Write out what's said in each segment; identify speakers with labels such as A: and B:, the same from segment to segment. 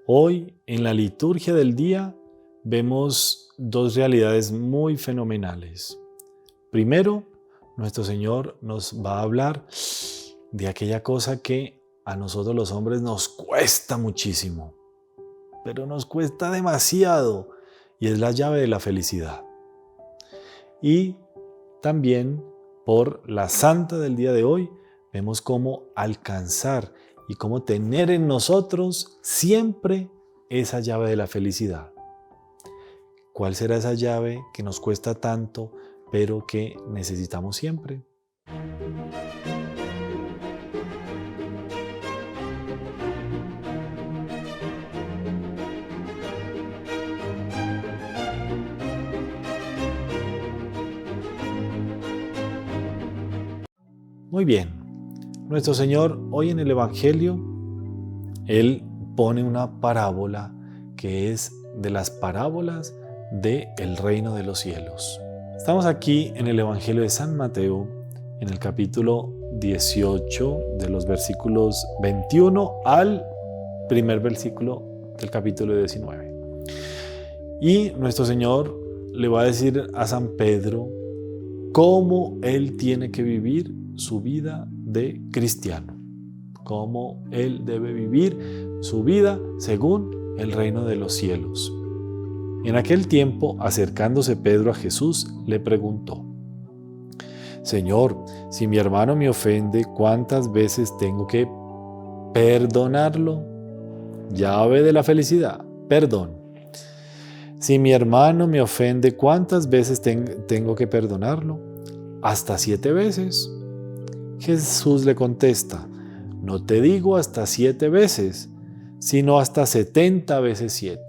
A: Hoy, en la liturgia del día, vemos dos realidades muy fenomenales. Primero, nuestro Señor nos va a hablar de aquella cosa que a nosotros los hombres nos cuesta muchísimo, pero nos cuesta demasiado, y es la llave de la felicidad. Y también, por la santa del día de hoy, vemos cómo alcanzar y cómo tener en nosotros siempre esa llave de la felicidad. ¿Cuál será esa llave que nos cuesta tanto, pero que necesitamos siempre? Muy bien, nuestro Señor hoy en el Evangelio, Él pone una parábola que es de las parábolas del reino de los cielos. Estamos aquí en el Evangelio de San Mateo, en el capítulo 18, de los versículos 21 al primer versículo del capítulo 19. Y nuestro Señor le va a decir a San Pedro cómo él tiene que vivir su vida de cristiano, cómo él debe vivir su vida según el reino de los cielos. En aquel tiempo, acercándose Pedro a Jesús, le preguntó: Señor, si mi hermano me ofende, ¿cuántas veces tengo que perdonarlo? Llave de la felicidad, perdón. Si mi hermano me ofende, ¿cuántas veces tengo que perdonarlo? ¿Hasta 7 veces? Jesús le contesta: no te digo hasta 7 veces, sino hasta 70 veces 7.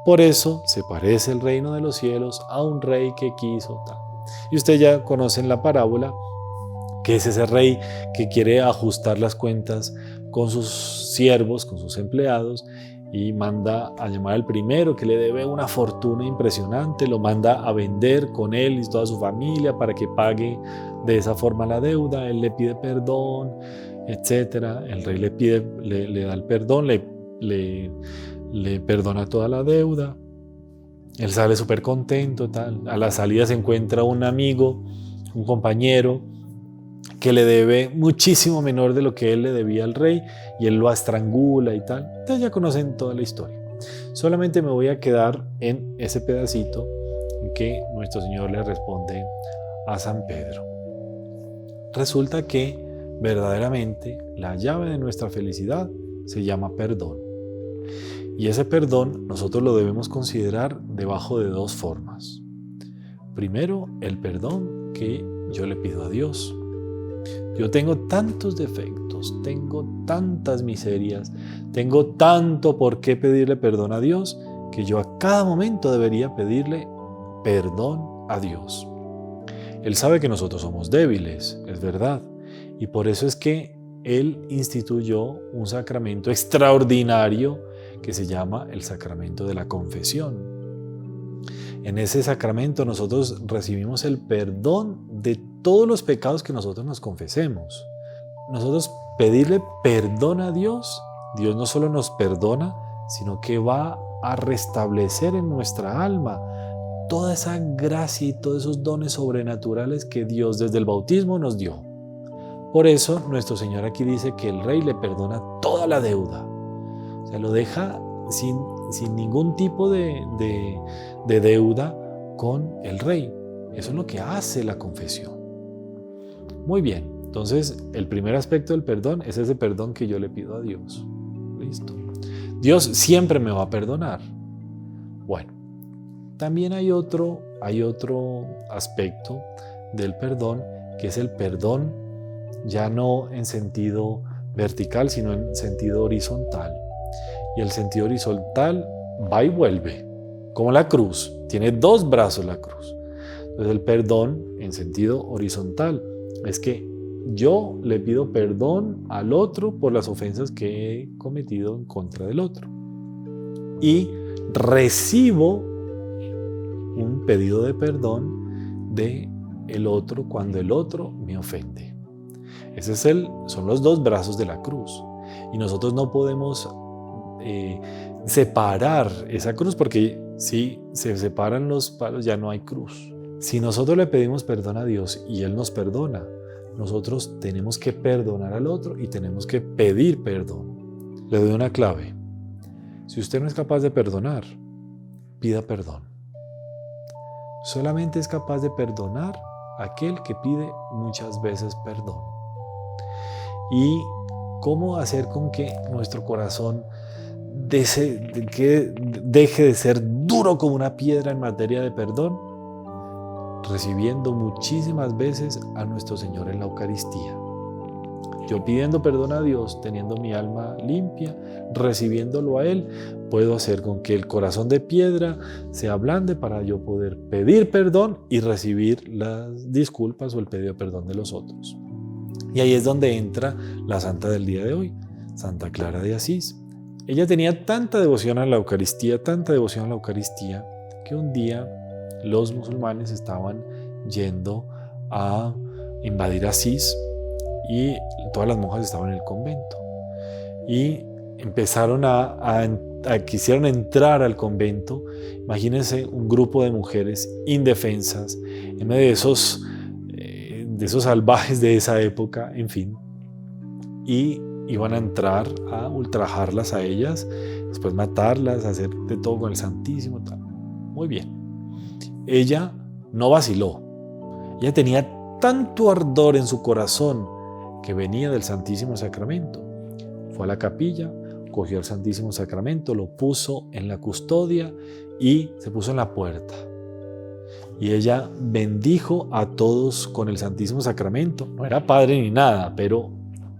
A: Por eso se parece el reino de los cielos a un rey que quiso tal. Y ustedes ya conocen la parábola, que es ese rey que quiere ajustar las cuentas con sus siervos, con sus empleados, y manda a llamar al primero que le debe una fortuna impresionante, lo manda a vender con él y toda su familia para que pague de esa forma la deuda. Él le pide perdón, etc. El rey le da el perdón, le perdona toda la deuda. Él sale súper contento, tal. A la salida se encuentra un amigo, un compañero, que le debe muchísimo menor de lo que él le debía al rey, y él lo estrangula y tal. Ustedes ya conocen toda la historia. Solamente me voy a quedar en ese pedacito en que nuestro Señor le responde a San Pedro. Resulta que verdaderamente la llave de nuestra felicidad se llama perdón. Y ese perdón nosotros lo debemos considerar debajo de 2 formas. Primero, el perdón que yo le pido a Dios. Yo tengo tantos defectos, tengo tantas miserias, tengo tanto por qué pedirle perdón a Dios, que yo a cada momento debería pedirle perdón a Dios. Él sabe que nosotros somos débiles, es verdad, y por eso es que Él instituyó un sacramento extraordinario que se llama el sacramento de la confesión. En ese sacramento nosotros recibimos el perdón de todos los pecados que nosotros nos confesemos. Nosotros pedirle perdón a Dios, Dios no solo nos perdona, sino que va a restablecer en nuestra alma toda esa gracia y todos esos dones sobrenaturales que Dios desde el bautismo nos dio. Por eso nuestro Señor aquí dice que el rey le perdona toda la deuda. O sea, lo deja sin ningún tipo de deuda con el rey. Eso es lo que hace la confesión. Muy bien, entonces el primer aspecto del perdón es ese perdón que yo le pido a Dios. Listo. Dios siempre me va a perdonar. Bueno, también hay otro aspecto del perdón, que es el perdón ya no en sentido vertical, sino en sentido horizontal. Y el sentido horizontal va y vuelve, como la cruz. Tiene 2 brazos la cruz. Entonces el perdón en sentido horizontal es que yo le pido perdón al otro por las ofensas que he cometido en contra del otro. Y recibo un pedido de perdón del otro cuando el otro me ofende. Son los 2 brazos de la cruz. Y nosotros no podemos separar esa cruz, porque si se separan los palos ya no hay cruz. Si nosotros le pedimos perdón a Dios y Él nos perdona, nosotros tenemos que perdonar al otro y tenemos que pedir perdón. Le doy una clave. Si usted no es capaz de perdonar, pida perdón. Solamente es capaz de perdonar aquel que pide muchas veces perdón. ¿Y cómo hacer con que nuestro corazón deje de ser duro como una piedra en materia de perdón? Recibiendo muchísimas veces a nuestro Señor en la Eucaristía. Yo pidiendo perdón a Dios, teniendo mi alma limpia, recibiéndolo a Él, puedo hacer con que el corazón de piedra se ablande para yo poder pedir perdón y recibir las disculpas o el pedido de perdón de los otros. Y ahí es donde entra la santa del día de hoy, Santa Clara de Asís. Ella tenía tanta devoción a la Eucaristía, que un día los musulmanes estaban yendo a invadir Asís y todas las monjas estaban en el convento. Y empezaron quisieron entrar al convento. Imagínense un grupo de mujeres indefensas en medio de esos salvajes de esa época, en fin. Y iban a entrar a ultrajarlas a ellas, después matarlas, hacer de todo con el Santísimo. Tal. Muy bien. Ella no vaciló. Ella tenía tanto ardor en su corazón que venía del Santísimo Sacramento. Fue a la capilla, cogió el Santísimo Sacramento, lo puso en la custodia y se puso en la puerta. Y ella bendijo a todos con el Santísimo Sacramento. No era padre ni nada, pero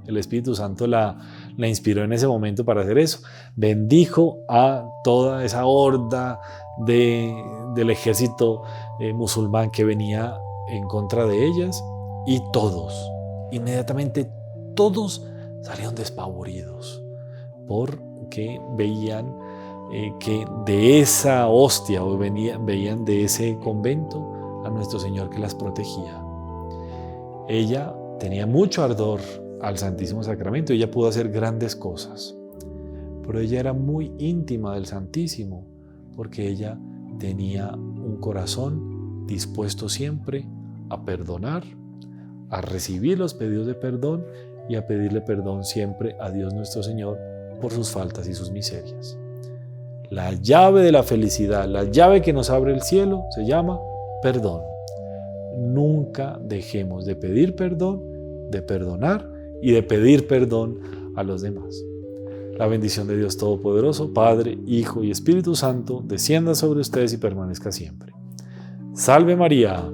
A: el Espíritu Santo la inspiró en ese momento para hacer eso. Bendijo a toda esa horda del ejército musulmán que venía en contra de ellas, y inmediatamente todos salieron despavoridos porque veían que de esa hostia veían de ese convento a nuestro Señor que las protegía. Ella tenía mucho ardor al Santísimo Sacramento, ella pudo hacer grandes cosas, pero ella era muy íntima del Santísimo porque ella tenía un corazón dispuesto siempre a perdonar, a recibir los pedidos de perdón y a pedirle perdón siempre a Dios nuestro Señor por sus faltas y sus miserias. La llave de la felicidad, la llave que nos abre el cielo, se llama perdón. Nunca dejemos de pedir perdón, de perdonar y de pedir perdón a los demás. La bendición de Dios Todopoderoso, Padre, Hijo y Espíritu Santo, descienda sobre ustedes y permanezca siempre. Salve María.